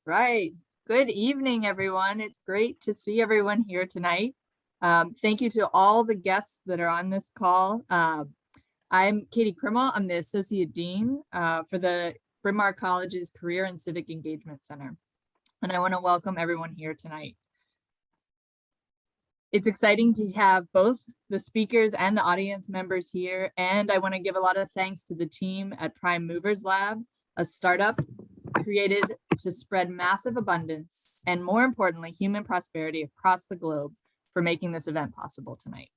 Right. Good evening, everyone. It's great to see everyone here tonight. Thank you to all the guests that are on this call. I'm Katie Krimmel. I'm the Associate Dean for the Bryn Mawr College's Career and Civic Engagement Center. And I want to welcome everyone here tonight. It's exciting to have both the speakers and the audience members here. And I want to give a lot of thanks to the team at Prime Movers Lab, a startup created to spread massive abundance and, more importantly, human prosperity across the globe for making this event possible tonight.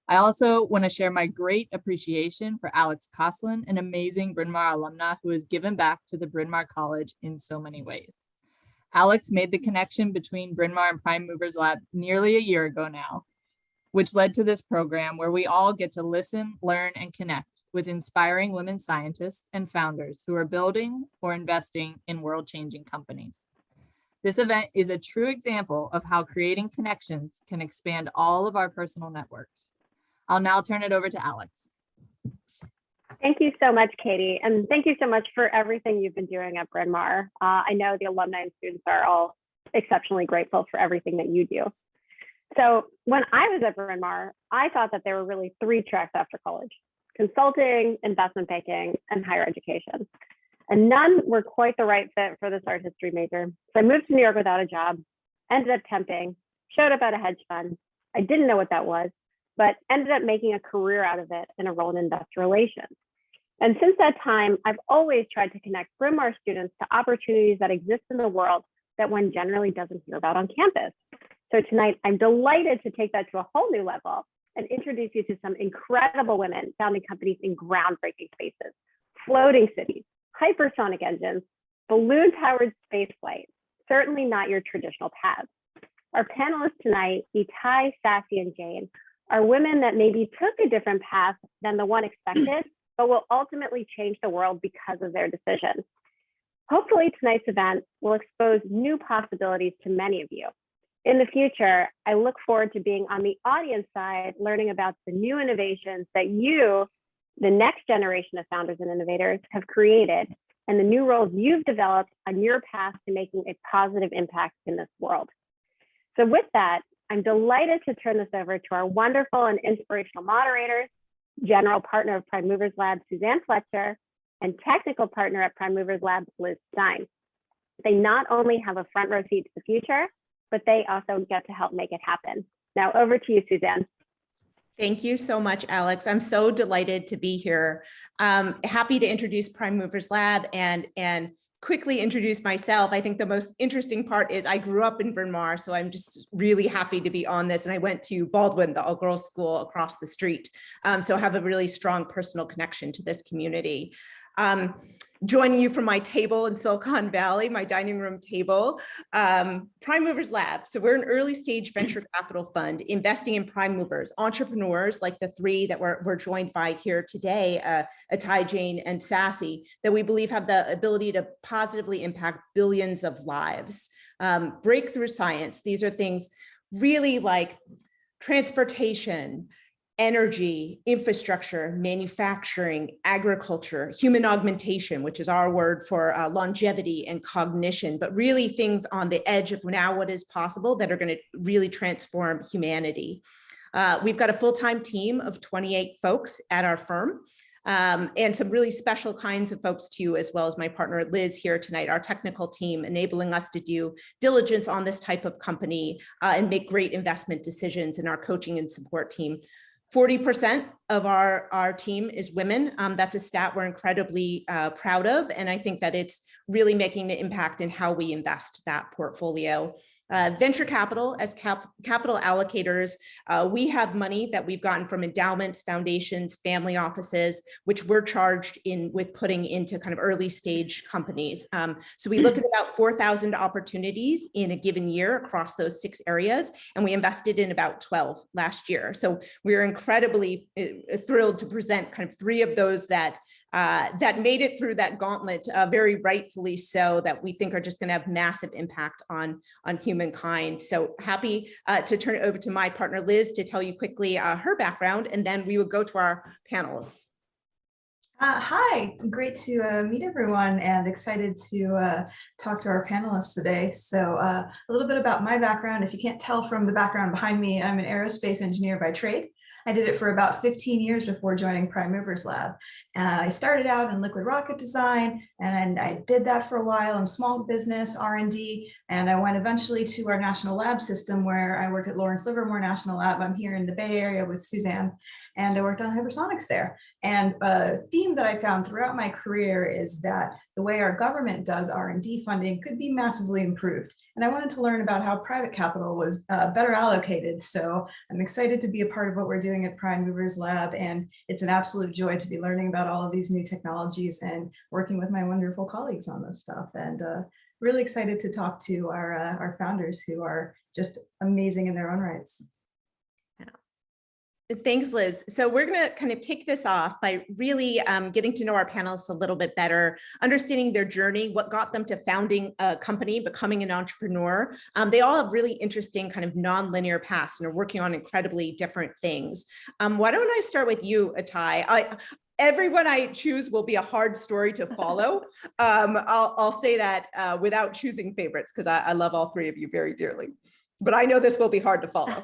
I also want to share my great appreciation for Alex Coslin, an amazing Bryn Mawr alumna who has given back to the Bryn Mawr College in so many ways. Alex made the connection between Bryn Mawr and Prime Movers Lab nearly a year ago now, which led to this program where we all get to listen, learn, and connect with inspiring women scientists and founders who are building or investing in world-changing companies. This event is a true example of how creating connections can expand all of our personal networks. I'll now turn it over to Alex. Thank you so much, Katie. And thank you so much for everything you've been doing at Bryn Mawr. I know the alumni and students are all exceptionally grateful for everything that you do. So when I was at Bryn Mawr, I thought that there were really 3 tracks after college: consulting, investment banking, and higher education. And none were quite the right fit for this art history major. So I moved to New York without a job, ended up temping, showed up at a hedge fund. I didn't know what that was, but ended up making a career out of it in a role in investor relations. And since that time, I've always tried to connect Bryn Mawr students to opportunities that exist in the world that one generally doesn't hear about on campus. So tonight, I'm delighted to take that to a whole new level and introduce you to some incredible women founding companies in groundbreaking spaces: floating cities, hypersonic engines, balloon-powered spaceflight, certainly not your traditional paths. Our panelists tonight, Itai, Sassy, and Jane, are women that maybe took a different path than the one expected, but will ultimately change the world because of their decision. Hopefully tonight's event will expose new possibilities to many of you. In the future, I look forward to being on the audience side, learning about the new innovations that you, the next generation of founders and innovators, have created, and the new roles you've developed on your path to making a positive impact in this world. So with that, I'm delighted to turn this over to our wonderful and inspirational moderators, General Partner of Prime Movers Lab, Suzanne Fletcher, and Technical Partner at Prime Movers Lab, Liz Stein. They not only have a front row seat to the future, but they also get to help make it happen. Now over to you, Suzanne. Thank you so much, Alex. I'm so delighted to be here. Happy to introduce Prime Movers Lab and quickly introduce myself. I think the most interesting part is I grew up in Bryn Mawr, so I'm just really happy to be on this. And I went to Baldwin, the all-girls school across the street. So I have a really strong personal connection to this community. Joining you from my table in Silicon Valley, my dining room table, Prime Movers Lab. So we're an early stage venture capital fund investing in prime movers, entrepreneurs like the 3 that we're joined by here today, Itai, Jane, and Sassy, that we believe have the ability to positively impact billions of lives. Breakthrough science, these are things really like transportation, energy, infrastructure, manufacturing, agriculture, human augmentation, which is our word for longevity and cognition, but really things on the edge of now what is possible that are going to really transform humanity. We've got a full-time team of 28 folks at our firm, and some really special kinds of folks too, as well as my partner Liz here tonight, our technical team, enabling us to do diligence on this type of company and make great investment decisions, in our coaching and support team. 40% of our team is women. That's a stat we're incredibly proud of. And I think that it's really making an impact in how we invest that portfolio. Venture capital, as capital allocators, we have money that we've gotten from endowments, foundations, family offices, which we're charged with putting into kind of early stage companies. So we look at about 4,000 opportunities in a given year across those 6 areas, and we invested in about 12 last year. So we're incredibly thrilled to present kind of 3 of those that that made it through that gauntlet, very rightfully so, that we think are just going to have massive impact on humankind. So happy to turn it over to my partner, Liz, to tell you quickly her background, and then we would go to our panelists. Hi, great to meet everyone and excited to talk to our panelists today. So a little bit about my background. If you can't tell from the background behind me, I'm an aerospace engineer by trade. I did it for about 15 years before joining Prime Movers Lab. I started out in liquid rocket design, and I did that for a while in small business R&D, and I went eventually to our national lab system where I worked at Lawrence Livermore National Lab. I'm here in the Bay Area with Suzanne, and I worked on hypersonics there. And a theme that I found throughout my career is that the way our government does R&D funding could be massively improved. And I wanted to learn about how private capital was better allocated. So I'm excited to be a part of what we're doing at Prime Movers Lab. And it's an absolute joy to be learning about all of these new technologies and working with my wonderful colleagues on this stuff. And really excited to talk to our founders, who are just amazing in their own rights. Thanks, Liz. So we're going to kind of kick this off by really getting to know our panelists a little bit better, understanding their journey, what got them to founding a company, becoming an entrepreneur. They all have really interesting kind of non-linear paths and are working on incredibly different things. Why don't I start with you, Atai? Everyone I choose will be a hard story to follow. I'll say that without choosing favorites, because I love all three of you very dearly. But I know this will be hard to follow.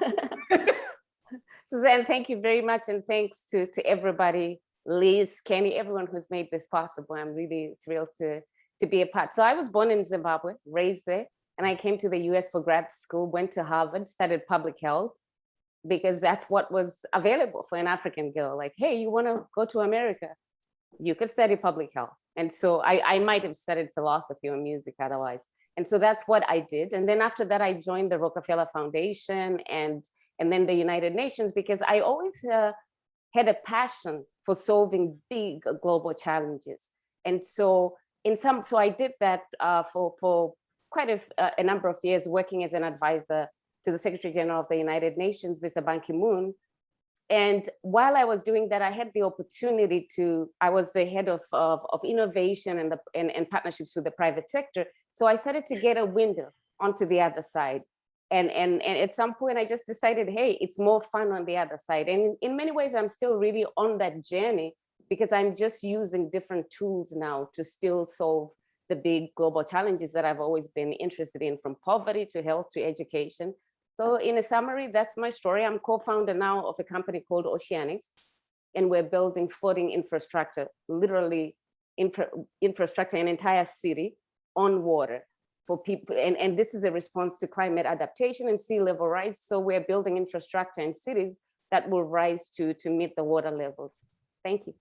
Suzanne, thank you very much. And thanks to everybody, Liz, Kenny, everyone who's made this possible. I'm really thrilled to be a part. So I was born in Zimbabwe, raised there, and I came to the US for grad school, went to Harvard, studied public health, because that's what was available for an African girl. Like, hey, you want to go to America? You could study public health. And so I might have studied philosophy or music otherwise. And so that's what I did. And then after that, I joined the Rockefeller Foundation and then the United Nations, because I always had a passion for solving big global challenges. And so I did that for quite a number of years, working as an advisor to the Secretary General of the United Nations, Mr. Ban Ki-moon. And while I was doing that, I had the opportunity I was the head of innovation and partnerships with the private sector. So I started to get a window onto the other side. And at some point, I just decided, hey, it's more fun on the other side. And in many ways, I'm still really on that journey, because I'm just using different tools now to still solve the big global challenges that I've always been interested in, from poverty to health to education. So in a summary, that's my story. I'm co-founder now of a company called Oceanics, and we're building floating infrastructure, literally infrastructure, an entire city on water for people. And this is a response to climate adaptation and sea level rise. So we're building infrastructure in cities that will rise to meet the water levels. Thank you.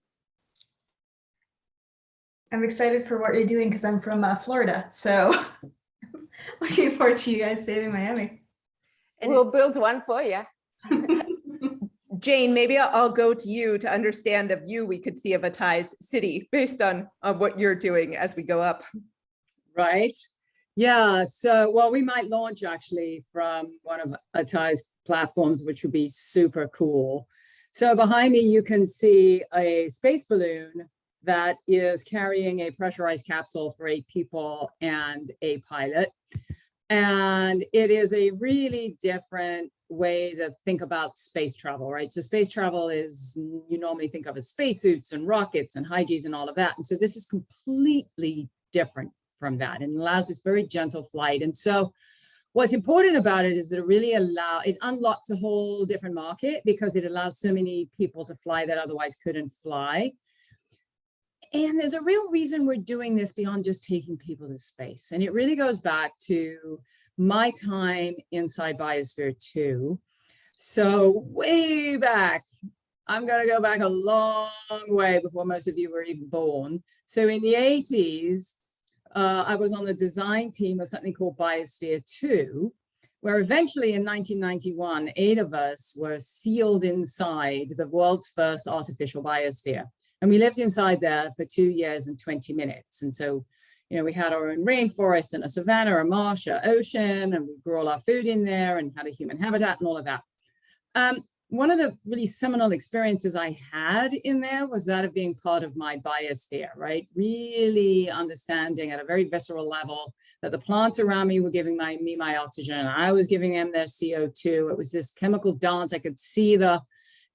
I'm excited for what you're doing because I'm from Florida. So looking forward to you guys saving Miami. And we'll build one for you. Jane, maybe I'll go to you to understand the view we could see of Atai's city based on what you're doing as we go up. Right. Yeah, so, well, we might launch actually from one of Atai's platforms, which would be super cool. So behind me, you can see a space balloon that is carrying a pressurized capsule for 8 people and a pilot. And it is a really different way to think about space travel, right? So space travel is, you normally think of as spacesuits and rockets and high Gs and all of that. And so this is completely different from that, and allows this very gentle flight. And so what's important about it is that it unlocks a whole different market, because it allows so many people to fly that otherwise couldn't fly. And there's a real reason we're doing this beyond just taking people to space. And it really goes back to my time inside Biosphere 2. So way back, I'm going to go back a long way before most of you were even born. So in the 80s, I was on the design team of something called Biosphere 2, where eventually in 1991, 8 of us were sealed inside the world's first artificial biosphere. And we lived inside there for 2 years and 20 minutes. And so, we had our own rainforest and a savanna, a marsh, an ocean, and we grew all our food in there and had a human habitat and all of that. one of the really seminal experiences I had in there was that of being part of my biosphere, right? Really understanding at a very visceral level that the plants around me were giving me my oxygen, and I was giving them their CO2. It was this chemical dance. I could see the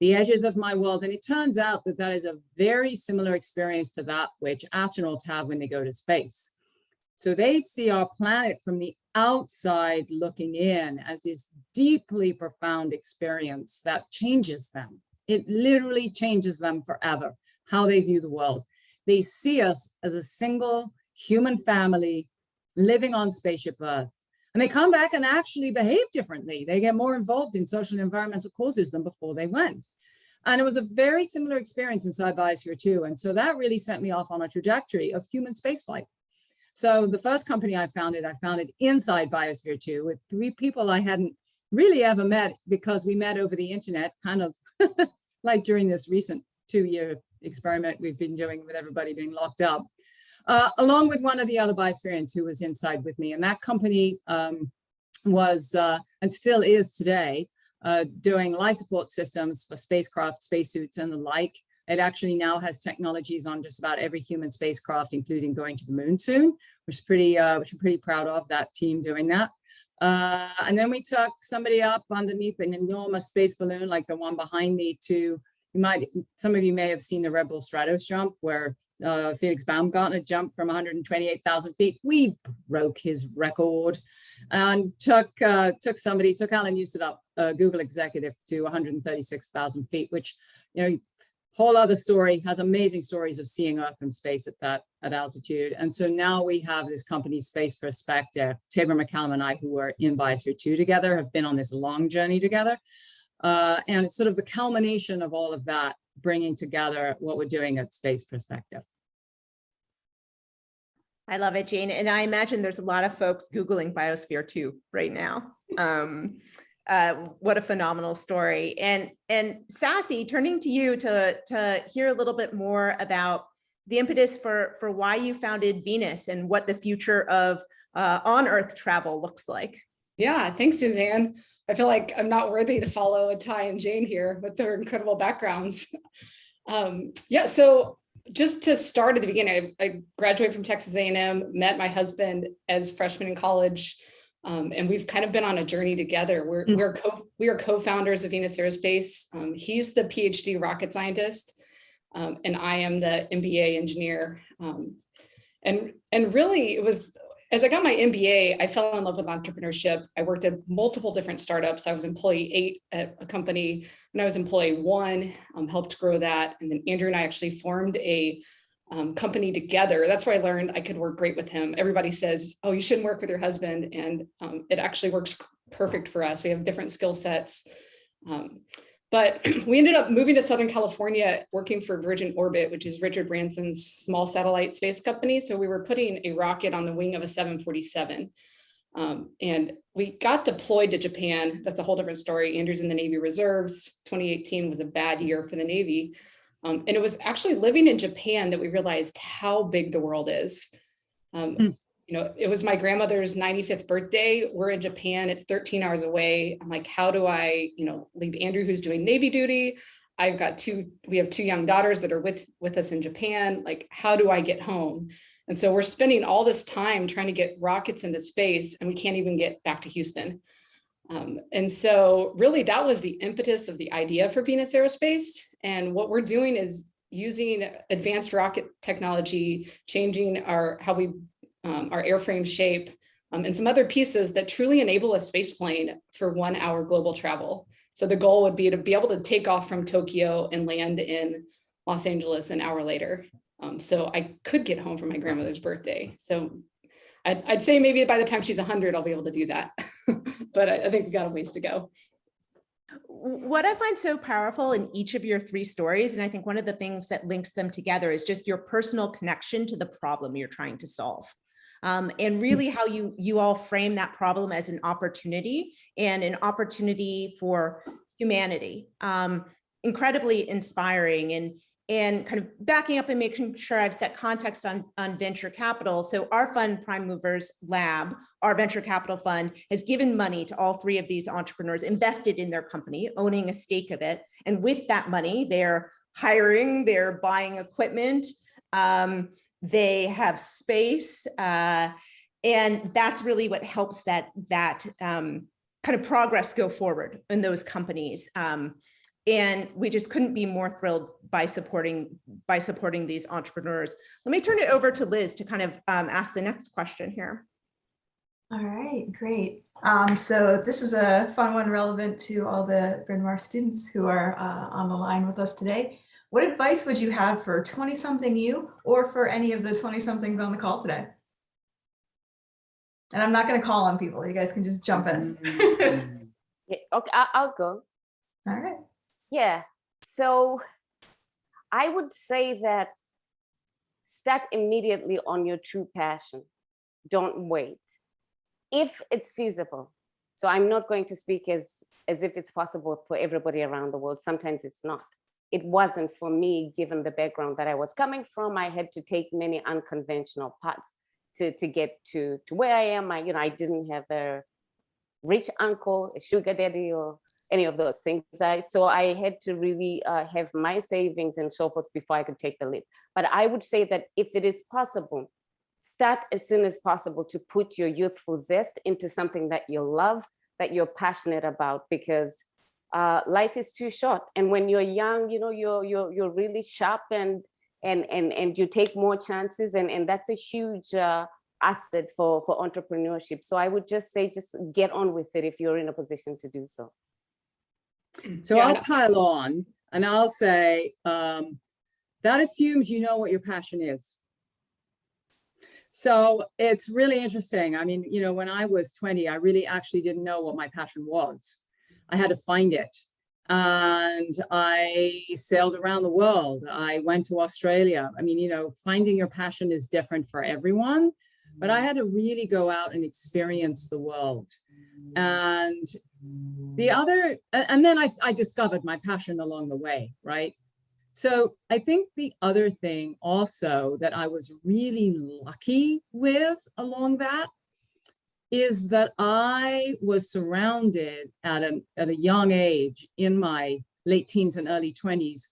edges of my world. And it turns out that that is a very similar experience to that which astronauts have when they go to space. So they see our planet from the outside looking in as this deeply profound experience that changes them. It literally changes them forever, how they view the world. They see us as a single human family living on spaceship Earth. And they come back and actually behave differently. They get more involved in social and environmental causes than before they went. And it was a very similar experience inside Biosphere 2. And so that really sent me off on a trajectory of human spaceflight. So the first company I founded inside Biosphere 2 with 3 people I hadn't really ever met, because we met over the internet, kind of like during this recent 2-year experiment we've been doing with everybody being locked up, along with one of the other Biosphereans who was inside with me. And that company was, and still is today, doing life support systems for spacecraft, spacesuits, and the like. It actually now has technologies on just about every human spacecraft, including going to the moon soon, which is which I'm pretty proud of, that team doing that. And then we took somebody up underneath an enormous space balloon like the one behind me to, some of you may have seen the Red Bull Stratos jump where Felix Baumgartner jumped from 128,000 feet. We broke his record, and took Alan Usadop, a Google executive, to 136,000 feet, which, whole other story, has amazing stories of seeing Earth from space at altitude. And so now we have this company, Space Perspective. Tabor McCallum and I, who were in Biosphere 2 together, have been on this long journey together. And it's sort of the culmination of all of that, bringing together what we're doing at Space Perspective. I love it, Jane. And I imagine there's a lot of folks Googling Biosphere 2 right now. What a phenomenal story. And Sassy, turning to you to hear a little bit more about the impetus for why you founded Venus and what the future of on-Earth travel looks like. Yeah, thanks, Suzanne. I feel like I'm not worthy to follow Ty and Jane here with their incredible backgrounds. So just to start at the beginning, I graduated from Texas A&M, met my husband as freshmen in college, and we've kind of been on a journey together. We are co-founders of Venus Aerospace. He's the PhD rocket scientist, and I am the MBA engineer. And really, it was, as I got my MBA, I fell in love with entrepreneurship. I worked at multiple different startups. I was employee 8 at a company. When I was employee 1, helped grow that. And then Andrew and I actually formed a company together. That's where I learned I could work great with him. Everybody says, oh, you shouldn't work with your husband. And it actually works perfect for us. We have different skill sets. But we ended up moving to Southern California, working for Virgin Orbit, which is Richard Branson's small satellite space company. So we were putting a rocket on the wing of a 747. And we got deployed to Japan. That's a whole different story. Andrew's in the Navy Reserves. 2018 was a bad year for the Navy. And it was actually living in Japan that we realized how big the world is. It was my grandmother's 95th birthday. We're in Japan. It's 13 hours away. I'm like, how do I, leave Andrew, who's doing Navy duty? We have 2 young daughters that are with us in Japan. Like, how do I get home? And so we're spending all this time trying to get rockets into space, and we can't even get back to Houston. And so really that was the impetus of the idea for Venus Aerospace. And what we're doing is using advanced rocket technology, changing our airframe shape, and some other pieces that truly enable a space plane for 1-hour global travel. So the goal would be to be able to take off from Tokyo and land in Los Angeles an hour later. So I could get home for my grandmother's birthday. So I'd say maybe by the time she's 100, I'll be able to do that. But I think we've got a ways to go. What I find so powerful in each of your 3 stories, and I think one of the things that links them together, is just your personal connection to the problem you're trying to solve. And really how you all frame that problem as an opportunity, and an opportunity for humanity. Incredibly inspiring. kind of backing up and making sure I've set context on venture capital. So our fund, Prime Movers Lab, our venture capital fund, has given money to all 3 of these entrepreneurs, invested in their company, owning a stake of it. And with that money, they're hiring, they're buying equipment, they have space, and that's really what helps that kind of progress go forward in those companies. And we just couldn't be more thrilled by supporting these entrepreneurs. Let me turn it over to Liz to kind of ask the next question here. All right, great. So this is a fun one relevant to all the Bryn Mawr students who are on the line with us today. What advice would you have for 20-something you, or for any of the 20-somethings on the call today? And I'm not going to call on people. You guys can just jump in. Yeah, okay, I'll go. All right. Yeah, so I would say that start immediately on your true passion. Don't wait. If it's feasible. So I'm not going to speak as if it's possible for everybody around the world. Sometimes it's not. It wasn't for me, given the background that I was coming from. I had to take many unconventional paths to get to where I am. I didn't have a rich uncle, a sugar daddy, or any of those things. So I had to really have my savings and so forth before I could take the leap. But I would say that if it is possible, start as soon as possible to put your youthful zest into something that you love, that you're passionate about, because life is too short. And when you're young, you're really sharp and you take more chances, and that's a huge asset for entrepreneurship. So I would just say, just get on with it if you're in a position to do so. So I'll pile on and I'll say, that assumes you know what your passion is. So it's really interesting. I mean, when I was 20, I really actually didn't know what my passion was. I had to find it. And I sailed around the world. I went to Australia. I mean, finding your passion is different for everyone, but I had to really go out and experience the world. And then I discovered my passion along the way, right? So I think the other thing also that I was really lucky with along that is that I was surrounded at a young age, in my late teens and early 20s,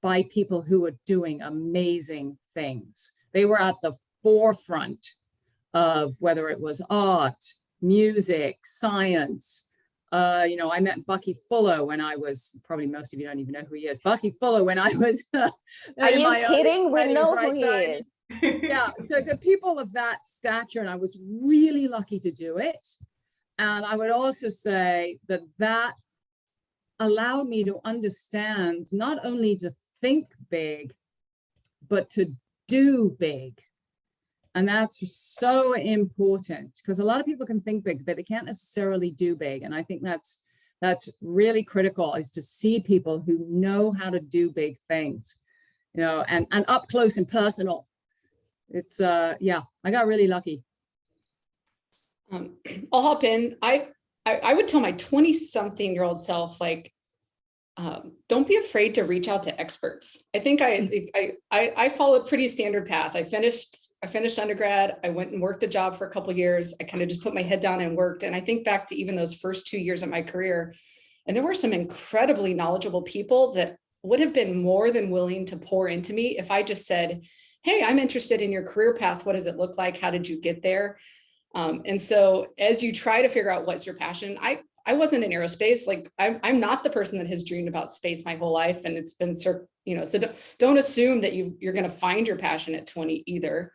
by people who were doing amazing things. They were at the forefront of whether it was art, music, science. I met Bucky Fuller when I was, probably most of you don't even know who he is. Bucky Fuller when I was Are you kidding? We know who he is. Yeah, so people of that stature, and I was really lucky to do it. And I would also say that allowed me to understand not only to think big, but to do big. And that's so important, because a lot of people can think big, but they can't necessarily do big. And I think that's really critical, is to see people who know how to do big things, and up close and personal. It's yeah, I got really lucky. I'll hop in. I would tell my 20-something-year-old self, don't be afraid to reach out to experts. I think I followed a pretty standard path. I finished undergrad. I went and worked a job for a couple of years. I kind of just put my head down and worked. And I think back to even those first 2 years of my career, and there were some incredibly knowledgeable people that would have been more than willing to pour into me if I just said, hey, I'm interested in your career path. What does it look like? How did you get there? And so as you try to figure out what's your passion, I wasn't in aerospace. I'm not the person that has dreamed about space my whole life. And it's been, so don't assume that you're going to find your passion at 20 either.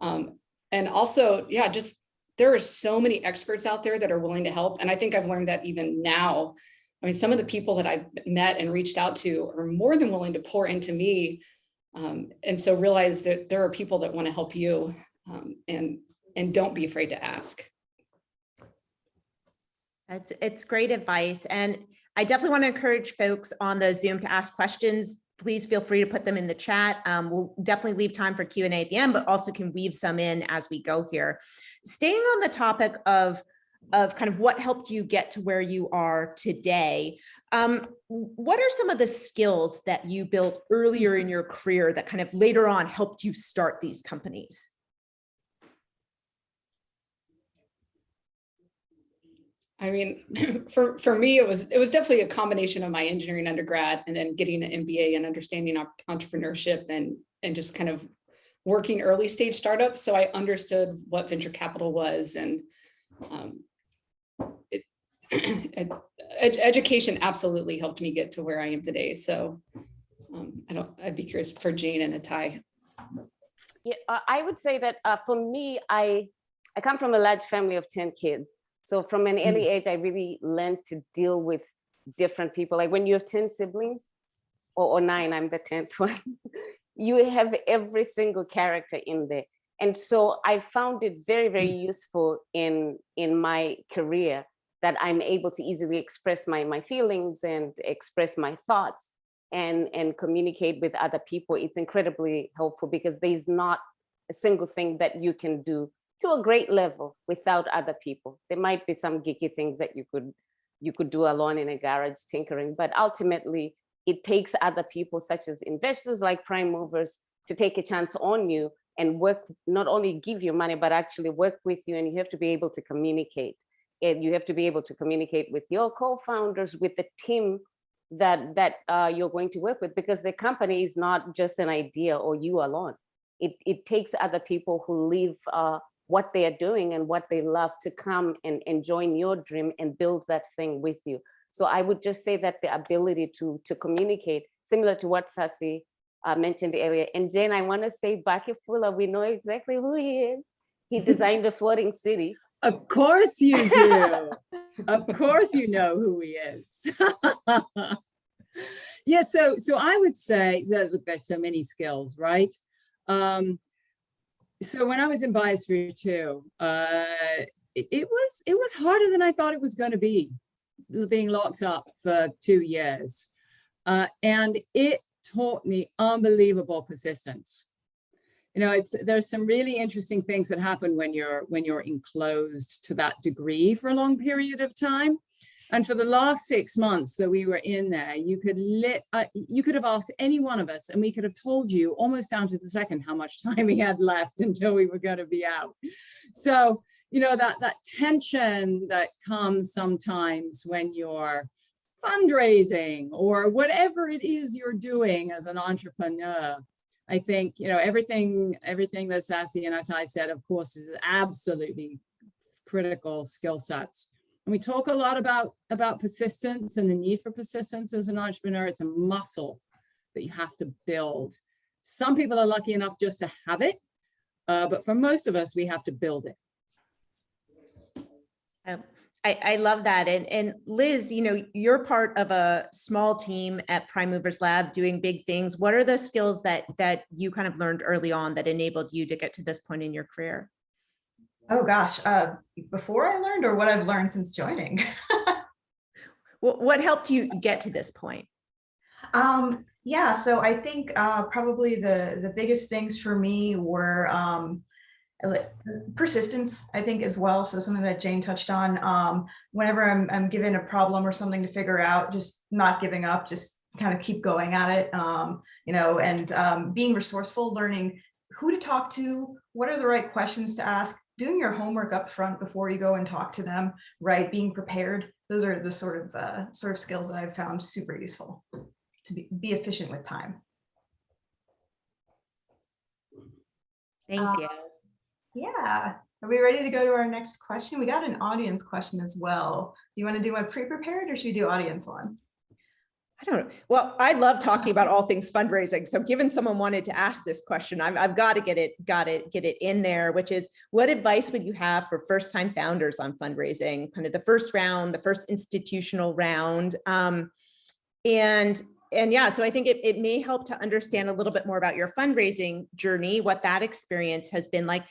And also, yeah, just there are so many experts out there that are willing to help. And I think I've learned that even now. I mean, some of the people that I've met and reached out to are more than willing to pour into me. And so realize that there are people that want to help you, and don't be afraid to ask. It's great advice. And I definitely want to encourage folks on the Zoom to ask questions. Please feel free to put them in the chat. We'll definitely leave time for Q&A at the end, but also can weave some in as we go here. Staying on the topic of kind of what helped you get to where you are today. What are some of the skills that you built earlier in your career that kind of later on helped you start these companies? I mean, for me, it was definitely a combination of my engineering undergrad and then getting an MBA and understanding entrepreneurship and just kind of working early stage startups. So I understood what venture capital was, and education absolutely helped me get to where I am today. So I'd be curious for Jane and Atai. Yeah, I would say that for me, I come from a large family of 10 kids. So from an early age, I really learned to deal with different people. Like when you have 10 siblings, or 9, I'm the 10th one, you have every single character in there. And so I found it very, very useful in my career that I'm able to easily express my feelings and express my thoughts and communicate with other people. It's incredibly helpful because there's not a single thing that you can do to a great level without other people. There might be some geeky things that you could do alone in a garage tinkering, but ultimately it takes other people such as investors like prime movers to take a chance on you and work, not only give you money, but actually work with you. And you have to be able to communicate. And you have to be able to communicate with your co-founders, with the team that you're going to work with, because the company is not just an idea or you alone. It takes other people who live what they are doing and what they love to come and join your dream and build that thing with you. So I would just say that the ability to communicate, similar to what Sasi mentioned earlier. And Jane, I want to say Baki Fuller, we know exactly who he is. He designed a floating city. Of course you do. Of course you know who he is. Yeah, so I would say that there's so many skills, right? So when I was in Biosphere 2, it was harder than I thought it was going to be, being locked up for 2 years. And it taught me unbelievable persistence. You know, there's some really interesting things that happen when you're enclosed to that degree for a long period of time. And for the last 6 months that we were in there, you could have asked any one of us and we could have told you almost down to the second how much time we had left until we were going to be out. So, you know, that tension that comes sometimes when you're fundraising or whatever it is you're doing as an entrepreneur. I think, you know, everything that Sassy and Atai said, of course, is absolutely critical skill sets. And we talk a lot about persistence and the need for persistence as an entrepreneur. It's a muscle that you have to build. Some people are lucky enough just to have it, but for most of us, we have to build it. I love that. And Liz, you know, you're part of a small team at Prime Movers Lab doing big things. What are the skills that you kind of learned early on that enabled you to get to this point in your career? Oh gosh, before I learned or what I've learned since joining? What helped you get to this point? Yeah, so I think probably the biggest things for me were persistence, I think, as well. So something that Jane touched on, whenever I'm given a problem or something to figure out, just not giving up, just kind of keep going at it, you know, and being resourceful, learning who to talk to, what are the right questions to ask, doing your homework up front before you go and talk to them, right? Being prepared. Those are the sort of skills that I've found super useful to be efficient with time. Thank you. Yeah. Are we ready to go to our next question? We got an audience question as well. Do you want to do one pre-prepared or should we do audience one? I don't know. Well, I love talking about all things fundraising. So given someone wanted to ask this question, I've got to get it in there, which is, what advice would you have for first-time founders on fundraising, kind of the first round, the first institutional round? And yeah, so I think it may help to understand a little bit more about your fundraising journey, what that experience has been like,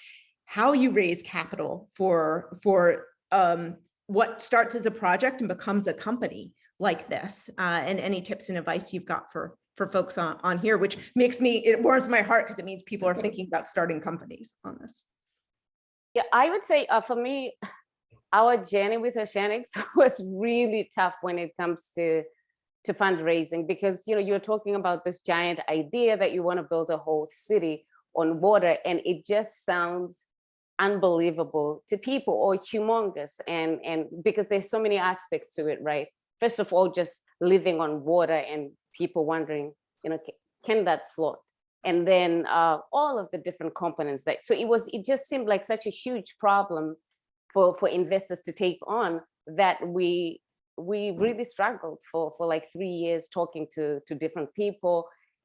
how you raise capital for what starts as a project and becomes a company like this, and any tips and advice you've got for folks on here, which it warms my heart because it means people are thinking about starting companies on this. Yeah, I would say for me, our journey with Oceanics was really tough when it comes to fundraising, because you're talking about this giant idea that you want to build a whole city on water, and it just sounds unbelievable to people, or humongous, and because there's so many aspects to it, right? First of all, just living on water and people wondering, can that float? And then all of the different components so it just seemed like such a huge problem for investors to take on, that we really struggled for like 3 years talking to different people.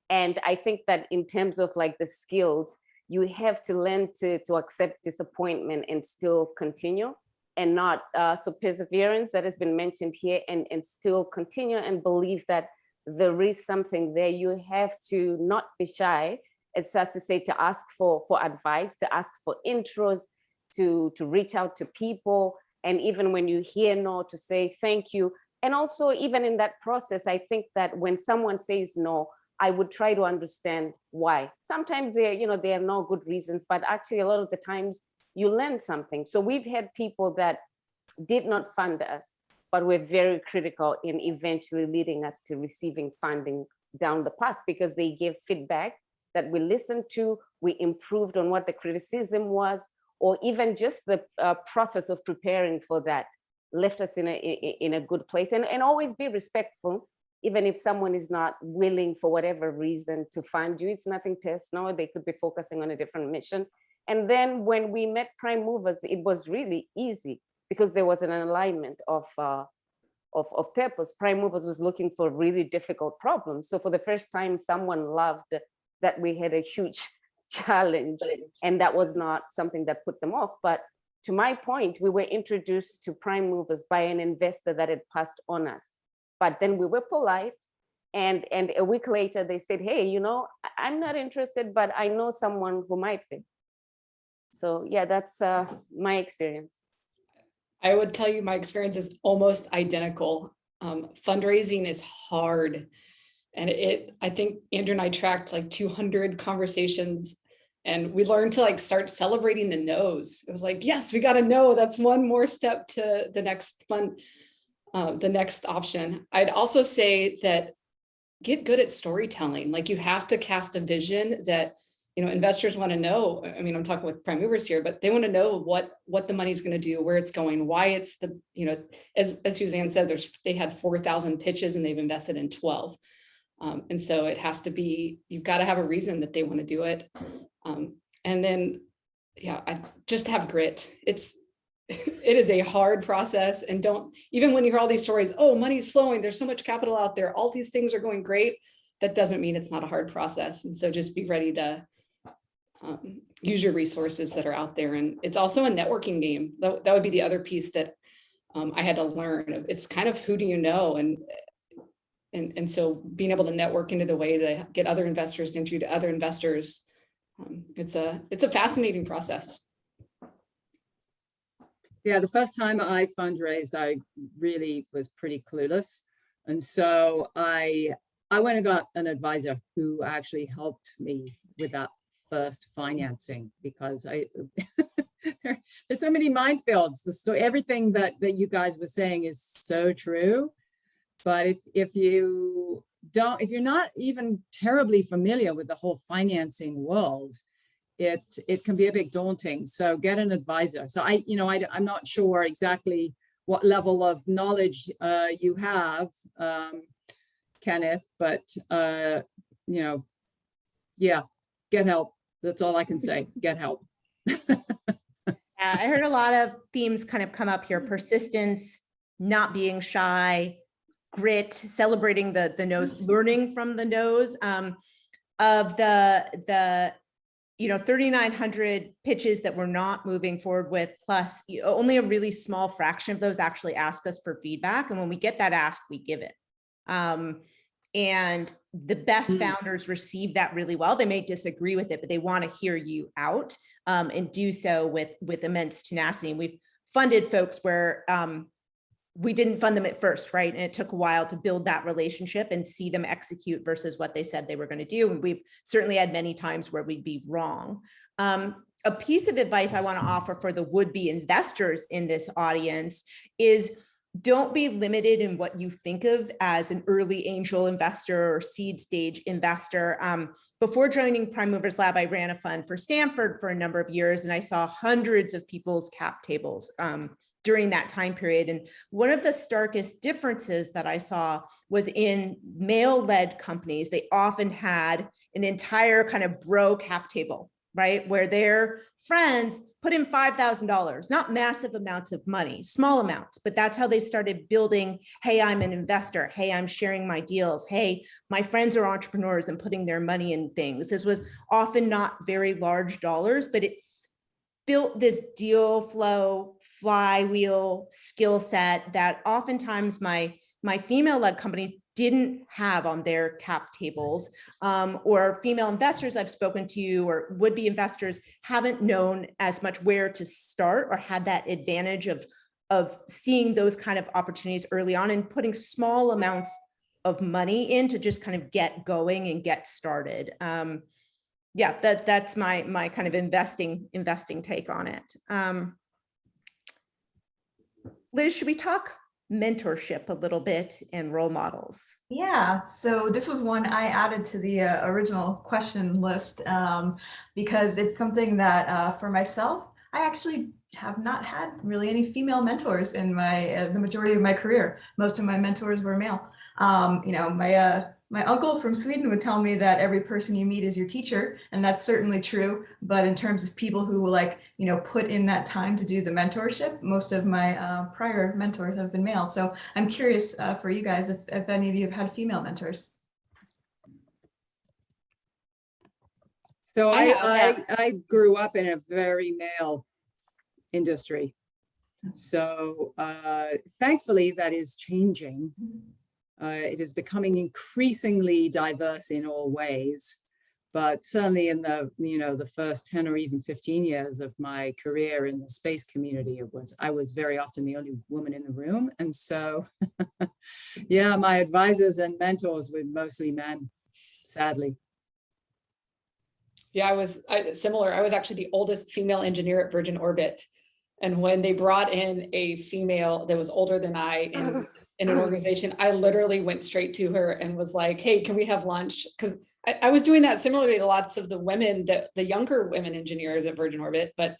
And I think that in terms of like the skills, you have to learn to accept disappointment and still continue, and not so perseverance that has been mentioned here, and still continue and believe that there is something there. You have to not be shy, as Sasi said, to ask for advice, to ask for intros, to reach out to people, and even when you hear no, to say thank you. And also, even in that process, I think that when someone says no, I would try to understand why. Sometimes there are no good reasons, but actually a lot of the times you learn something. So we've had people that did not fund us, but were very critical in eventually leading us to receiving funding down the path, because they gave feedback that we listened to, we improved on what the criticism was, or even just the process of preparing for that left us in a good place. And always be respectful, even if someone is not willing for whatever reason to fund you. It's nothing personal. They could be focusing on a different mission. And then when we met Prime Movers, it was really easy, because there was an alignment of purpose. Prime Movers was looking for really difficult problems. So for the first time, someone loved that we had a huge challenge, and that was not something that put them off. But to my point, we were introduced to Prime Movers by an investor that had passed on us. But then we were polite, and a week later they said, hey, I'm not interested, but I know someone who might be. So yeah, that's my experience. I would tell you my experience is almost identical. Fundraising is hard. And I think Andrew and I tracked like 200 conversations, and we learned to like start celebrating the no's. It was like, yes, we got a no. That's one more step to the next the next option. I'd also say that get good at storytelling. Like, you have to cast a vision that, investors want to know. I mean, I'm talking with prime movers here, but they want to know what the money's going to do, where it's going, why it's the, as Suzanne said, they had 4,000 pitches and they've invested in 12. And so it has to be, you've got to have a reason that they want to do it. And then, I just have grit. It is a hard process. And even when you hear all these stories, oh, money's flowing, there's so much capital out there, all these things are going great, that doesn't mean it's not a hard process. And so just be ready to use your resources that are out there. And it's also a networking game. That would be the other piece that I had to learn. It's kind of, who do you know? And so being able to network into the way to get other investors into to other investors, it's a fascinating process. Yeah, the first time I fundraised, I really was pretty clueless. And so I went and got an advisor who actually helped me with that first financing, because there's so many minefields. Everything that you guys were saying is so true. But if you're not even terribly familiar with the whole financing world, it can be a bit daunting. So get an advisor. So I'm not sure exactly what level of knowledge you have, Kenneth, but yeah, get help. That's all I can say. Get help. I heard a lot of themes kind of come up here: persistence, not being shy, grit, celebrating the no's, learning from the no's. Of the 3,900 pitches that we're not moving forward with, plus only a really small fraction of those actually ask us for feedback. And when we get that ask, we give it. And the best founders receive that really well. They may disagree with it, but they want to hear you out, and do so with immense tenacity. And we've funded folks where we didn't fund them at first, right? And it took a while to build that relationship and see them execute versus what they said they were going to do. And we've certainly had many times where we'd be wrong. a piece of advice I want to offer for the would-be investors in this audience is don't be limited in what you think of as an early angel investor or seed stage investor. Before joining Prime Movers Lab, I ran a fund for Stanford for a number of years, and I saw hundreds of people's cap tables during that time period. And one of the starkest differences that I saw was in male-led companies. They often had an entire kind of bro cap table, right? Where their friends put in $5,000, not massive amounts of money, small amounts, but that's how they started building, hey, I'm an investor. Hey, I'm sharing my deals. Hey, my friends are entrepreneurs and putting their money in things. This was often not very large dollars, but it built this deal flow, flywheel skill set that oftentimes my female-led companies didn't have on their cap tables, or female investors I've spoken to or would-be investors haven't known as much where to start or had that advantage of seeing those kind of opportunities early on and putting small amounts of money in to just kind of get going and get started. Yeah, that's my kind of investing take on it. Liz, should we talk mentorship a little bit and role models? Yeah, so this was one I added to the original question list because it's something that for myself, I actually have not had really any female mentors in the majority of my career. Most of my mentors were male. You know, my uncle from Sweden would tell me that every person you meet is your teacher, and that's certainly true. But in terms of people who put in that time to do the mentorship, most of my prior mentors have been male. So I'm curious for you guys if any of you have had female mentors. So I grew up in a very male industry. So thankfully that is changing. It is becoming increasingly diverse in all ways, but certainly in the first 10 or even 15 years of my career in the space community, I was very often the only woman in the room. And so, yeah, my advisors and mentors were mostly men, sadly. Yeah, I was similar. I was actually the oldest female engineer at Virgin Orbit. And when they brought in a female that was older than I in an organization, I literally went straight to her and was like, hey, can we have lunch? Because I was doing that similarly to lots of the women, the younger women engineers at Virgin Orbit, but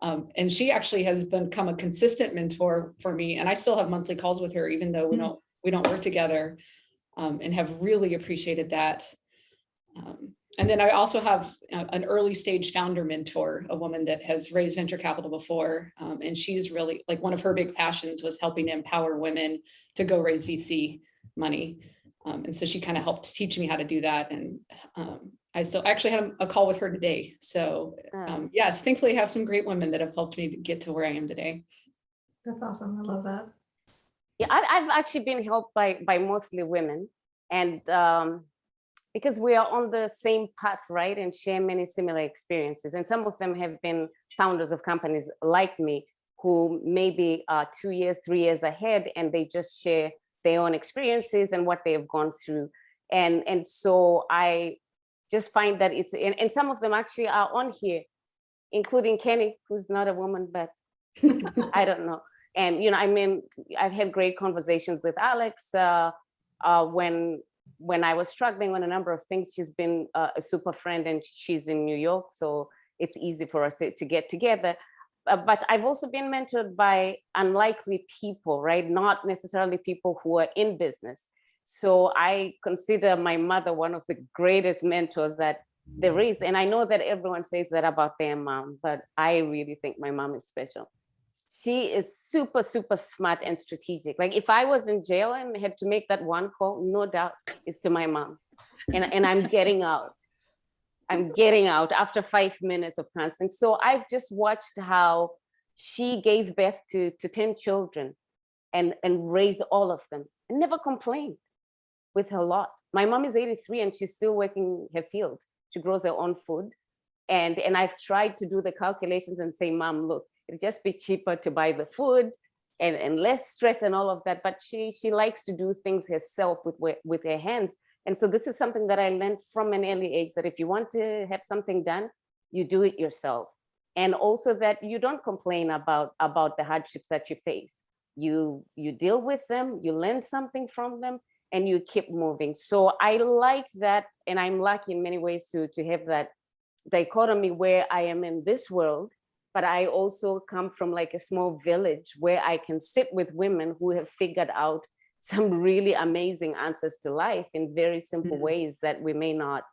and she actually has become a consistent mentor for me. And I still have monthly calls with her, even though we don't work together, and have really appreciated that. And then I also have an early stage founder mentor, a woman that has raised venture capital before. And she's really, like, one of her big passions was helping to empower women to go raise VC money. And so she kind of helped teach me how to do that. And I still actually had a call with her today. So yes, thankfully I have some great women that have helped me to get to where I am today. That's awesome. I love that. Yeah, I've actually been helped by mostly women. And because we are on the same path, right, and share many similar experiences. And some of them have been founders of companies like me, who maybe are 2 years, 3 years ahead, and they just share their own experiences and what they have gone through. And so I just find that and some of them actually are on here, including Kenny, who's not a woman, but I don't know. And, I mean, I've had great conversations with Alex when I was struggling on a number of things. She's been a super friend, and she's in New York, so it's easy for us to get together. But I've also been mentored by unlikely people, right? Not necessarily people who are in business. So I consider my mother one of the greatest mentors that there is. And I know that everyone says that about their mom, but I really think my mom is special. She is super, super smart and strategic. Like, if I was in jail and had to make that one call, no doubt it's to my mom. And I'm getting out. I'm getting out after 5 minutes of counseling. So I've just watched how she gave birth to 10 children and raised all of them and never complained with her lot. My mom is 83 and she's still working her field. She grows her own food. And I've tried to do the calculations and say, Mom, look, it'd just be cheaper to buy the food and less stress and all of that. But she likes to do things herself with her hands. And so this is something that I learned from an early age, that if you want to have something done, you do it yourself. and also that you don't complain about the hardships that you face. You deal with them, you learn something from them, and you keep moving. So I like that, and I'm lucky in many ways to have that dichotomy where I am in this world, but I also come from like a small village where I can sit with women who have figured out some really amazing answers to life in very simple ways that we may not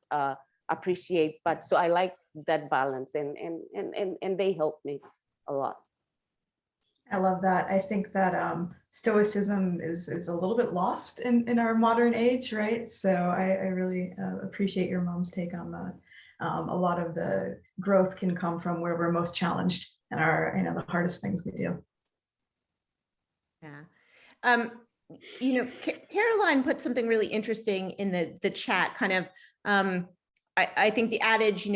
appreciate. But so I like that balance, and they help me a lot. I love that. I think that stoicism is a little bit lost in our modern age, right? So I really appreciate your mom's take on that. A lot of the growth can come from where we're most challenged and are, the hardest things we do. Yeah. Caroline put something really interesting in the chat, kind of, I think the adage,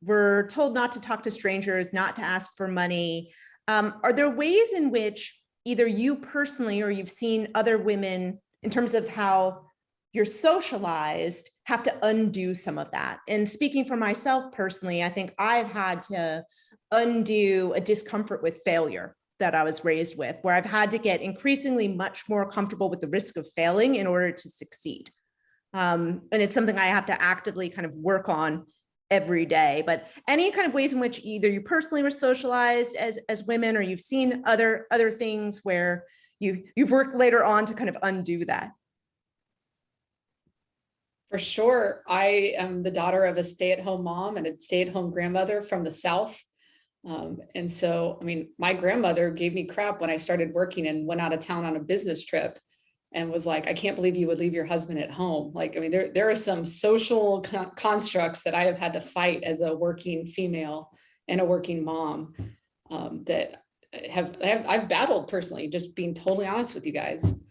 we're told not to talk to strangers, not to ask for money. Are there ways in which either you personally or you've seen other women in terms of how you're socialized have to undo some of that? And speaking for myself personally, I think I've had to undo a discomfort with failure that I was raised with, where I've had to get increasingly much more comfortable with the risk of failing in order to succeed. And it's something I have to actively kind of work on every day. But any kind of ways in which either you personally were socialized as women, or you've seen other things where you've worked later on to kind of undo that? For sure. I am the daughter of a stay-at-home mom and a stay-at-home grandmother from the South. And so, I mean, my grandmother gave me crap when I started working and went out of town on a business trip and was like, I can't believe you would leave your husband at home. Like, I mean, there are some social constructs that I have had to fight as a working female and a working mom that I've battled personally, just being totally honest with you guys.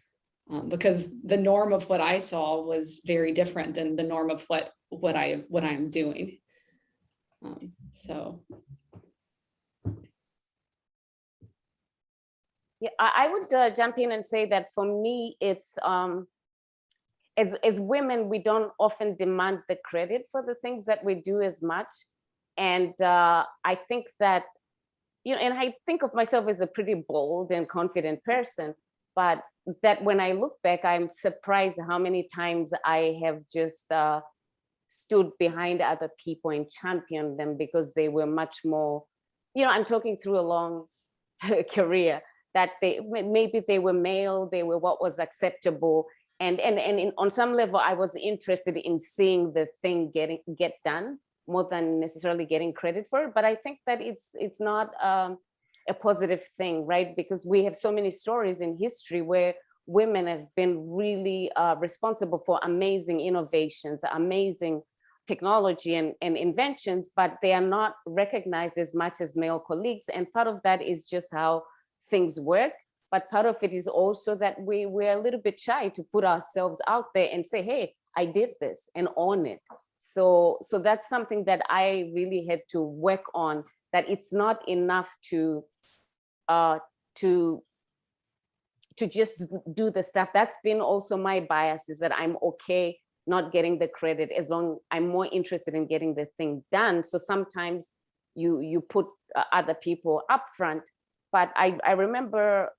Because the norm of what I saw was very different than the norm of what I'm doing. So. Yeah, I would jump in and say that for me, it's as women, we don't often demand the credit for the things that we do as much. And I think that, and I think of myself as a pretty bold and confident person, but that when I look back, I'm surprised how many times I have just stood behind other people and championed them because they were much more, I'm talking through a long career, that maybe they were male, they were what was acceptable. And on some level, I was interested in seeing the thing get done more than necessarily getting credit for it. But I think that it's not a positive thing, right? Because we have so many stories in history where women have been really responsible for amazing innovations, amazing technology and inventions, but they are not recognized as much as male colleagues. And part of that is just how things work. But part of it is also that we're a little bit shy to put ourselves out there and say, hey, I did this, and own it. So that's something that I really had to work on, that it's not enough to just do the stuff. That's been also my bias, is that I'm okay not getting the credit as long I'm more interested in getting the thing done. So sometimes you put other people up front. But I remember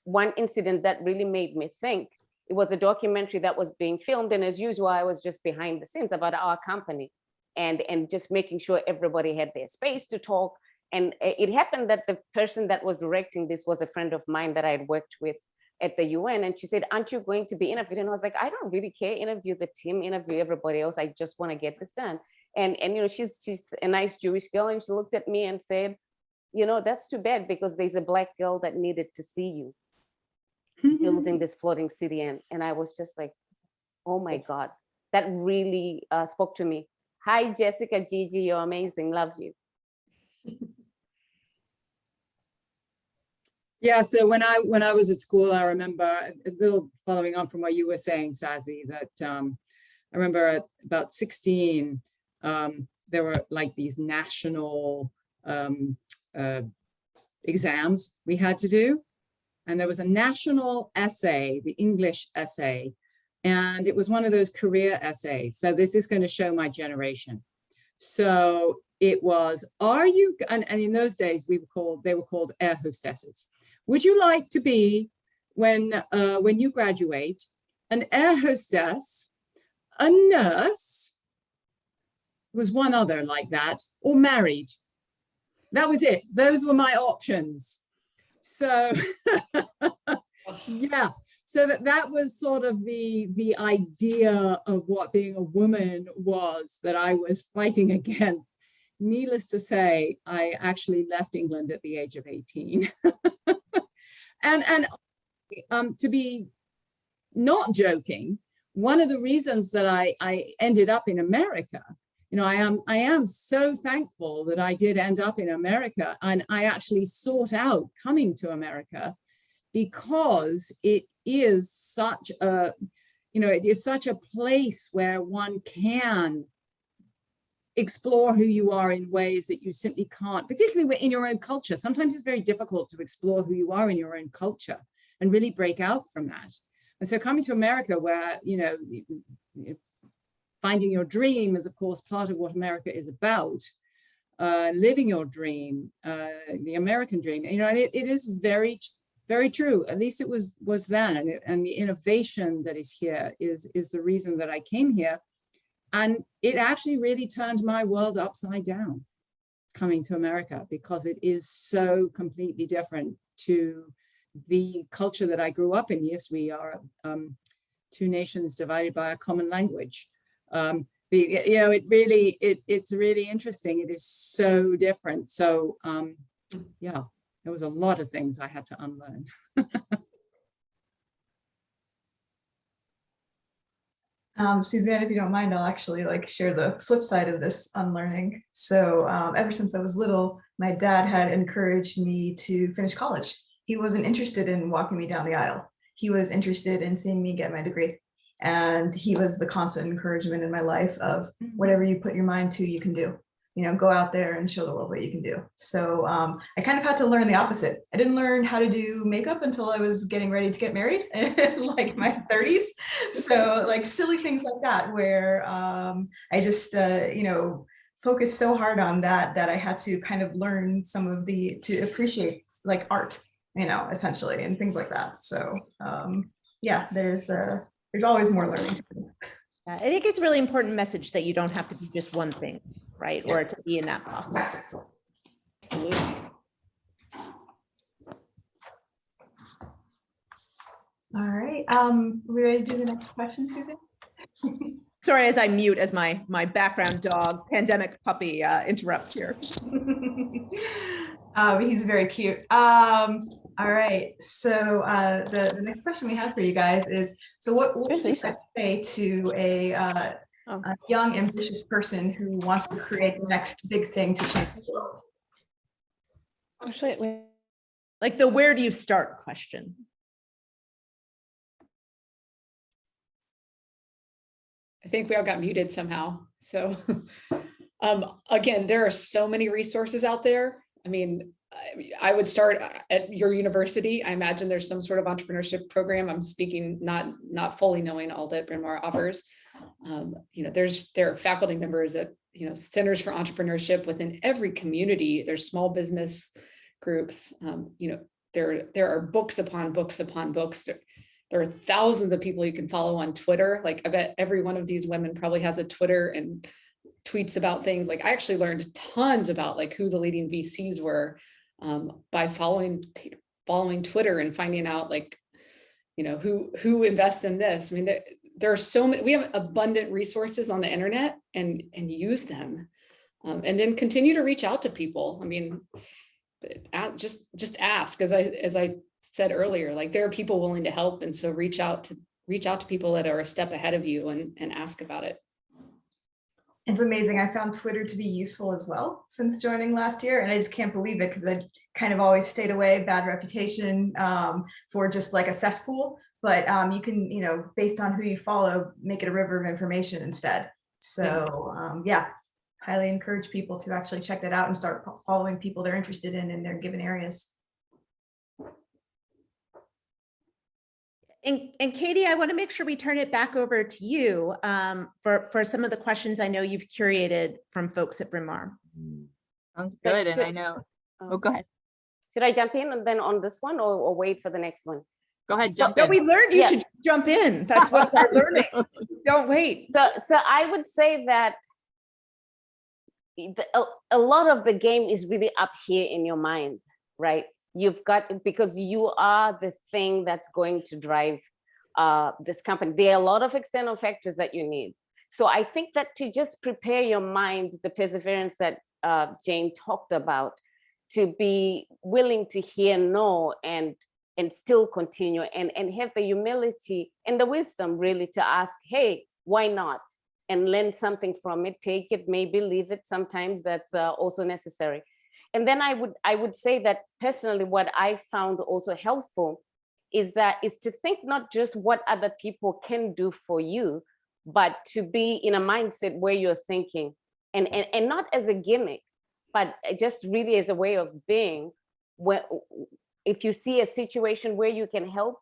one incident that really made me think. It was a documentary that was being filmed, and as usual, I was just behind the scenes about our company and just making sure everybody had their space to talk. And it happened that the person that was directing this was a friend of mine that I had worked with at the UN. And she said, aren't you going to be interviewed? And I was like, I don't really care. Interview the team, interview everybody else. I just want to get this done. And she's a nice Jewish girl. And she looked at me and said, that's too bad, because there's a Black girl that needed to see you building this floating city. And I was just like, oh my God, that really spoke to me. Hi, Jessica, Gigi, you're amazing. Love you. Yeah, so when I was at school, I remember a little following on from what you were saying, Sazi, that I remember at about 16, there were like these national exams we had to do. And there was a national essay, the English essay, and it was one of those career essays. So this is going to show my generation. So it was, are you, and in those days they were called air hostesses. Would you like to be, when you graduate, an air hostess, a nurse, there was one other like that, or married? That was it. Those were my options. So yeah, so that was sort of the idea of what being a woman was that I was fighting against. Needless to say, I actually left England at the age of 18. and to be not joking, one of the reasons that I ended up in America, you know, I am so thankful that I did end up in America, and I actually sought out coming to America because it is such a, you know, it is such a place where one can explore who you are in ways that you simply can't, particularly in your own culture. Sometimes it's very difficult to explore who you are in your own culture and really break out from that. And so coming to America, where, you know, finding your dream is, of course, part of what America is about. Living your dream, the American dream, you know, and it is very, very true. At least it was then, and the innovation that is here is the reason that I came here. And it actually really turned my world upside down coming to America, because it is so completely different to the culture that I grew up in. Yes, we are two nations divided by a common language. You know, it's really interesting. It is so different. So yeah, there was a lot of things I had to unlearn. Suzanne, if you don't mind, I'll actually share the flip side of this unlearning. So ever since I was little, my dad had encouraged me to finish college. He wasn't interested in walking me down the aisle. He was interested in seeing me get my degree. And he was the constant encouragement in my life of whatever you put your mind to, you can do. You know, go out there and show the world what you can do. So I kind of had to learn the opposite. I didn't learn how to do makeup until I was getting ready to get married in like my 30s. So like silly things like that, where I just, you know, focused so hard on that I had to kind of learn some of to appreciate like art, you know, essentially, and things like that. So yeah, there's always more learning to do. I think it's a really important message that you don't have to do just one thing, right? Yeah. Or to be in that box. Absolutely. All right. We ready to do the next question, Susan? Sorry, as I mute, as my background dog, pandemic puppy interrupts here. He's very cute. All right, so the next question we have for you guys is, so what would you say to a young, ambitious person who wants to create the next big thing to change the world? Actually, like the where do you start question. I think we all got muted somehow. So again, there are so many resources out there. I mean, I would start at your university. I imagine there's some sort of entrepreneurship program. I'm speaking not fully knowing all that Bryn Mawr offers. You know, there are faculty members at, you know, centers for entrepreneurship within every community. There's small business groups. You know, there are books upon books upon books. There are thousands of people you can follow on Twitter. Like I bet every one of these women probably has a Twitter and tweets about things. Like I actually learned tons about like who the leading VCs were by following Twitter and finding out like, you know, who invests in this. I mean, there are so many, we have abundant resources on the internet, and use them, and then continue to reach out to people. I mean, just ask, as I said earlier, like there are people willing to help. And so reach out to people that are a step ahead of you and ask about it. It's amazing. I found Twitter to be useful as well since joining last year. And I just can't believe it, because I kind of always stayed away, bad reputation for just like a cesspool. But you can, you know, based on who you follow, make it a river of information instead. So yeah, highly encourage people to actually check that out and start following people they're interested in their given areas. And Katie, I want to make sure we turn it back over to you for some of the questions I know you've curated from folks at Bryn Mawr. Sounds Right, good. And so- I know, oh, go ahead. Should I jump in and then on this one or wait for the next one? Go ahead, jump No, in. we learned you Yeah. should jump in. That's what we're learning. Don't wait. So I would say that a lot of the game is really up here in your mind, right? You've got, because you are the thing that's going to drive this company. There are a lot of external factors that you need. So I think that to just prepare your mind, the perseverance that Jane talked about, to be willing to hear no and still continue and have the humility and the wisdom really to ask, hey, why not? And learn something from it, take it, maybe leave it. Sometimes that's also necessary. And then I would say that personally, what I found also helpful is to think not just what other people can do for you, but to be in a mindset where you're thinking and not as a gimmick, but just really as a way of being. Where if you see a situation where you can help.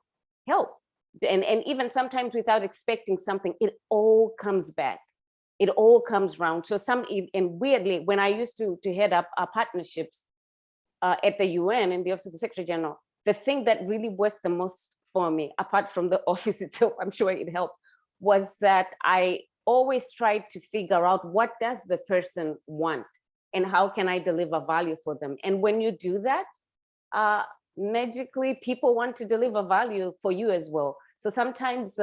And even sometimes without expecting something, it all comes back. It all comes round. So and weirdly, when I used to head up our partnerships at the UN in the Office of the Secretary General, the thing that really worked the most for me, apart from the office itself, I'm sure it helped, was that I always tried to figure out what does the person want and how can I deliver value for them. And when you do that, magically people want to deliver value for you as well. So sometimes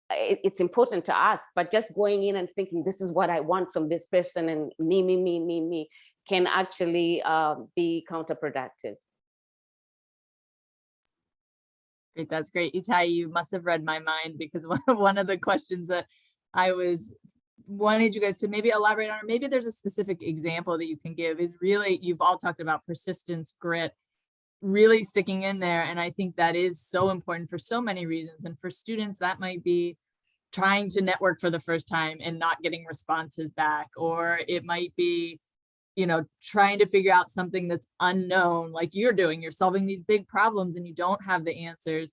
it's important to ask, but just going in and thinking this is what I want from this person and me can actually be counterproductive. Great, that's great. Itai, you must have read my mind, because one of the questions that I wanted you guys to maybe elaborate on, or maybe there's a specific example that you can give, is really, you've all talked about persistence, grit, really sticking in there. And I think that is so important for so many reasons. And for students, that might be trying to network for the first time and not getting responses back, or it might be, trying to figure out something that's unknown, like you're doing. You're solving these big problems and you don't have the answers.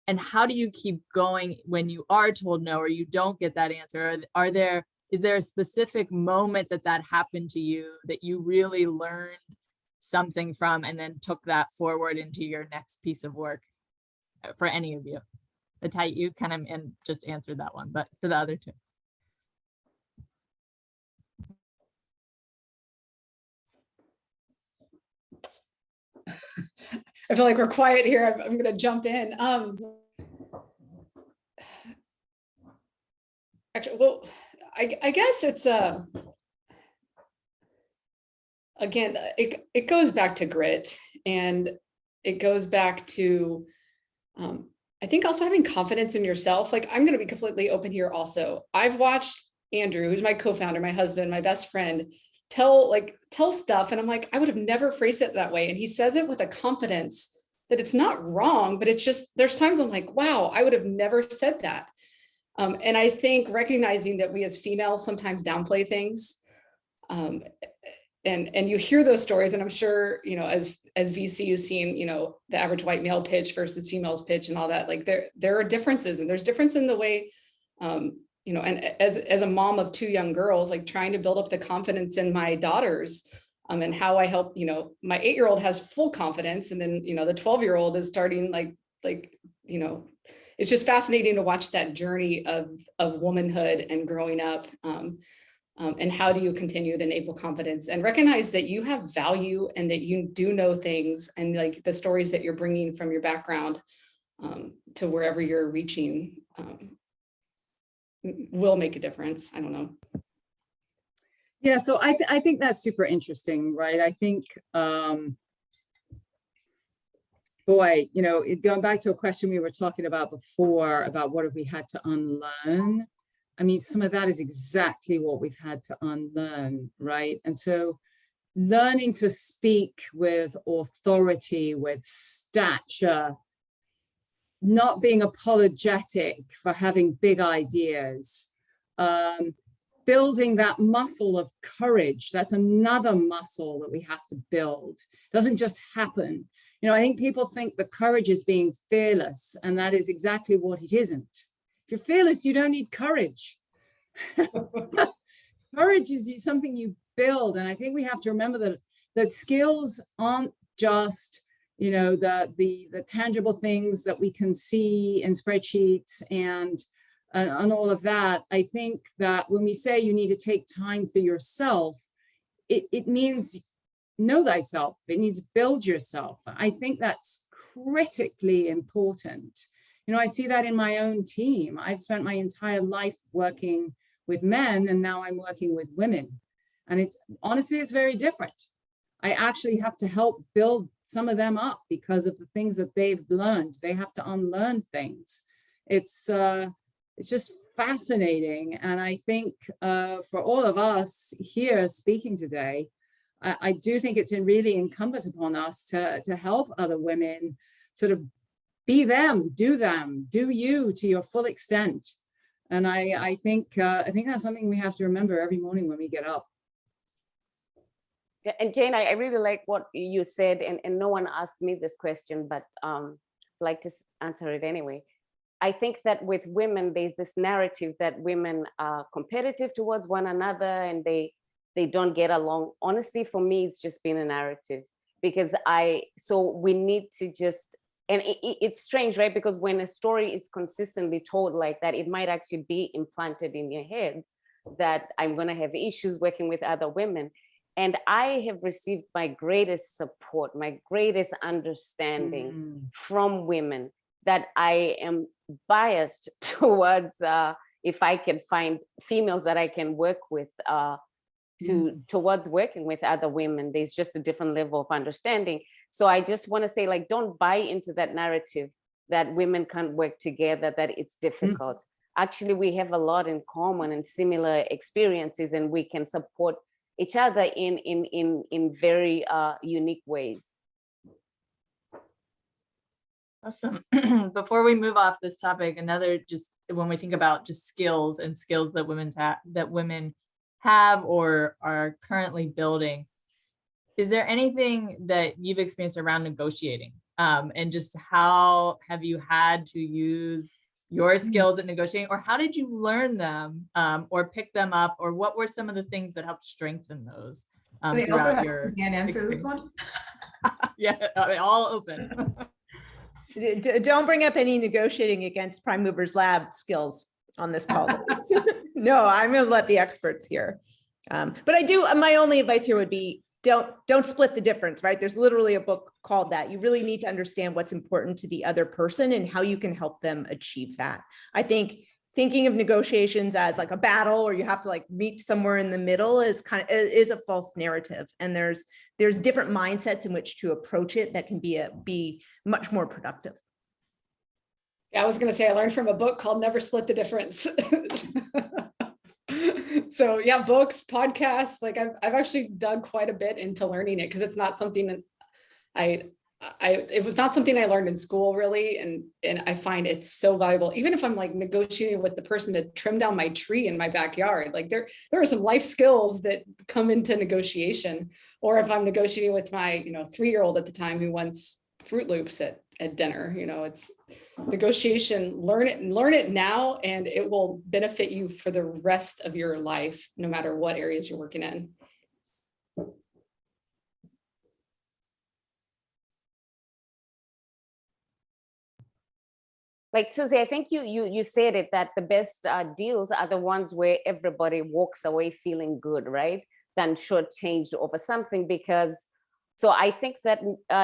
And how do you keep going when you are told no, or you don't get that answer? Is there a specific moment that happened to you that you really learned something from and then took that forward into your next piece of work? For any of you, Itai, you kind of and just answered that one, but for the other two. I feel like we're quiet here. I'm going to jump in. Actually, well, I guess it's again, it goes back to grit, and it goes back to I think also having confidence in yourself. Like, I'm going to be completely open here also. I've watched Andrew, who's my co-founder, my husband, my best friend, tell stuff, and I'm like, I would have never phrased it that way, and he says it with a confidence that it's not wrong, but it's just, there's times I'm like, wow, I would have never said that. And I think recognizing that we as females sometimes downplay things, and you hear those stories, and I'm sure, as VC, you've seen, the average white male pitch versus females pitch and all that. Like, there are differences, and there's difference in the way, and as a mom of two young girls, like trying to build up the confidence in my daughters, and how I help, my 8-year-old has full confidence, and then, the 12-year-old is starting it's just fascinating to watch that journey of womanhood and growing up. And how do you continue to enable confidence and recognize that you have value and that you do know things, and like the stories that you're bringing from your background to wherever you're reaching will make a difference. I don't know. Yeah, so I think that's super interesting, right? I think, boy, going back to a question we were talking about before, about what have we had to unlearn? I mean, some of that is exactly what we've had to unlearn, right? And so learning to speak with authority, with stature, not being apologetic for having big ideas, building that muscle of courage. That's another muscle that we have to build. It doesn't just happen. You know, I think people think that courage is being fearless, and that is exactly what it isn't. If you're fearless, you don't need courage. Courage is something you build. And I think we have to remember that the skills aren't just, you know, the tangible things that we can see in spreadsheets and all of that. I think that when we say you need to take time for yourself, it means know thyself. It means build yourself. I think that's critically important. You know, I see that in my own team. I've spent my entire life working with men, and now I'm working with women. And it's honestly, it's very different. I actually have to help build some of them up because of the things that they've learned. They have to unlearn things. It's just fascinating. And I think for all of us here speaking today, I do think it's really incumbent upon us to help other women sort of be them, do you to your full extent. And I think that's something we have to remember every morning when we get up. Yeah, and Jane, I really like what you said, and no one asked me this question, but I'd like to answer it anyway. I think that with women, there's this narrative that women are competitive towards one another and they don't get along. Honestly, for me, it's just been a narrative because so we need to just, and it's strange, right? Because when a story is consistently told like that, it might actually be implanted in your head that I'm going to have issues working with other women. And I have received my greatest support, my greatest understanding from women, that I am biased towards if I can find females that I can work with towards working with other women. There's just a different level of understanding. So I just want to say, like, don't buy into that narrative that women can't work together, that it's difficult. Actually, we have a lot in common and similar experiences, and we can support each other in very unique ways. Awesome. Before we move off this topic, another, just when we think about just skills and skills that women have or are currently building, is there anything that you've experienced around negotiating? And just how have you had to use your skills at negotiating, or how did you learn them, or pick them up, or what were some of the things that helped strengthen those? They also have Suzanne answer this one. Yeah, all open. Don't bring up any negotiating against Prime Movers Lab skills on this call. No, I'm going to let the experts here. But I do, my only advice here would be don't split the difference, right? There's literally a book called that. You really need to understand what's important to the other person and how you can help them achieve that. I think thinking of negotiations as like a battle or you have to like meet somewhere in the middle is a false narrative. And there's different mindsets in which to approach it that can be much more productive. Yeah, I was going to say, I learned from a book called Never Split the Difference. So yeah, books, podcasts, like I've actually dug quite a bit into learning it, because it's not something that it was not something I learned in school really. And I find it's so valuable, even if I'm like negotiating with the person to trim down my tree in my backyard. Like there are some life skills that come into negotiation. Or if I'm negotiating with my 3-year-old at the time who wants Fruit Loops at dinner, it's negotiation. Learn it now, and it will benefit you for the rest of your life, no matter what areas you're working in. Like Susie, I think you said it, that the best deals are the ones where everybody walks away feeling good, right? Than shortchanged over something. Because so I think that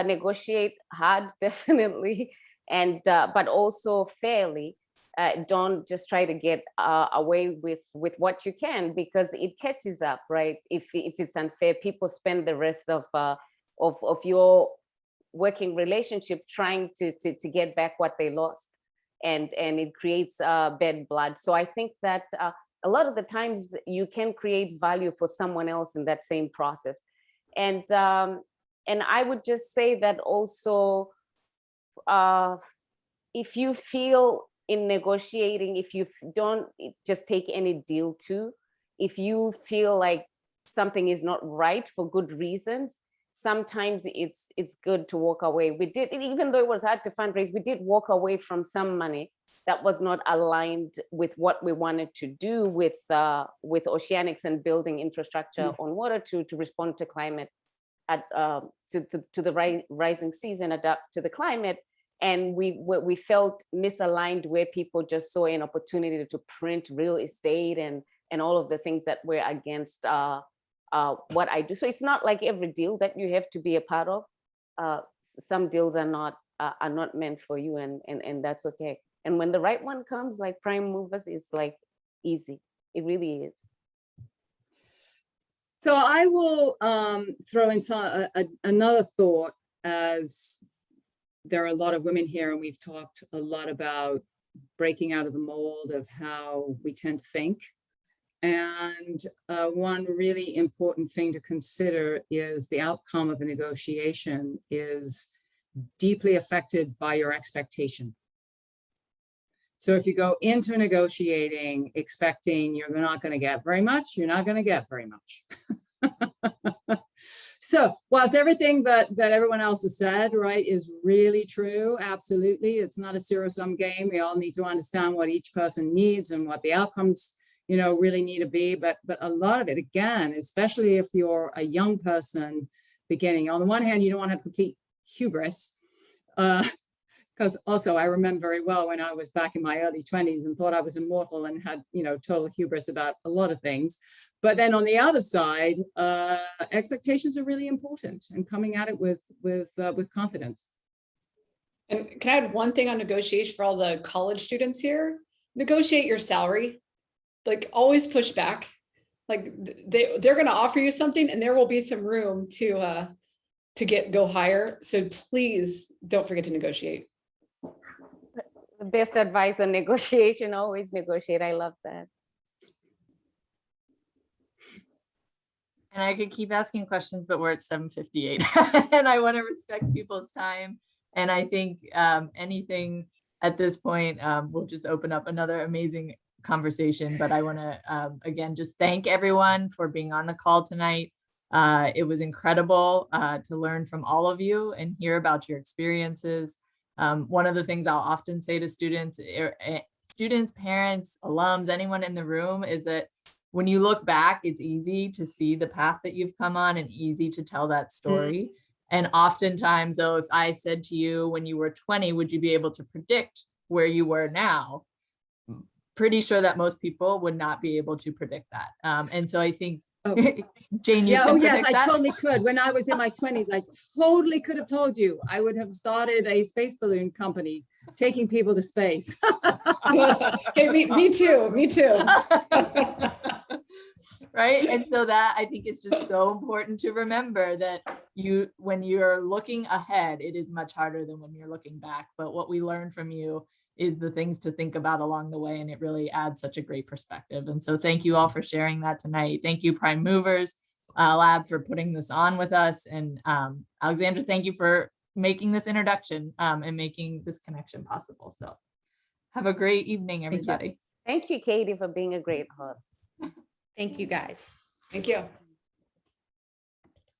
negotiate hard, definitely, and but also fairly. Don't just try to get away with what you can, because it catches up, right? If it's unfair, people spend the rest of your working relationship trying to get back what they lost, and it creates bad blood. So I think that a lot of the times you can create value for someone else in that same process, and I would just say that also, if you feel in negotiating, if you don't just take any deal if you feel like something is not right for good reasons, sometimes it's good to walk away. We did, even though it was hard to fundraise, we did walk away from some money that was not aligned with what we wanted to do with oceanics and building infrastructure on water to respond to climate, to the rising seas and adapt to the climate. And we felt misaligned, where people just saw an opportunity to print real estate and all of the things that were against what I do. So it's not like every deal that you have to be a part of. Some deals are not meant for you, and that's okay. And when the right one comes, like Prime Movers, it's like easy. It really is. So I will throw in another thought, as there are a lot of women here, and we've talked a lot about breaking out of the mold of how we tend to think. And one really important thing to consider is the outcome of a negotiation is deeply affected by your expectation. So if you go into negotiating expecting you're not going to get very much, you're not going to get very much. So whilst everything that everyone else has said, right, is really true, absolutely, it's not a zero-sum game. We all need to understand what each person needs and what the outcomes, you know, really need to be. But a lot of it, again, especially if you're a young person beginning, on the one hand, you don't want to have complete hubris. Because also I remember very well when I was back in my early 20s and thought I was immortal and had, you know, total hubris about a lot of things. But then on the other side, expectations are really important, and coming at it with confidence. And can I add one thing on negotiation for all the college students here? Negotiate your salary. Like, always push back. Like, they're going to offer you something, and there will be some room to go higher. So please don't forget to negotiate. The best advice on negotiation: always negotiate. I love that. And I could keep asking questions, but we're at 7:58 and I want to respect people's time. And I think anything at this point will just open up another amazing conversation. But I want to, again, just thank everyone for being on the call tonight. It was incredible to learn from all of you and hear about your experiences. One of the things I'll often say to students, parents, alums, anyone in the room, is that when you look back, it's easy to see the path that you've come on and easy to tell that story. And oftentimes, though, if I said to you when you were 20, would you be able to predict where you were now? Pretty sure that most people would not be able to predict that. And so I think, Jane, you can yes, predict that? I totally could. When I was in my 20s, I totally could have told you. I would have started a space balloon company taking people to space. Hey, me too. Right. And so that, I think, is just so important to remember, that when you're looking ahead, it is much harder than when you're looking back. But what we learn from you is the things to think about along the way. And it really adds such a great perspective. And so thank you all for sharing that tonight. Thank you, Prime Movers Lab, for putting this on with us. And Alexandra, thank you for making this introduction and making this connection possible. So have a great evening, everybody. Thank you, Katie, for being a great host. Thank you, guys. Thank you.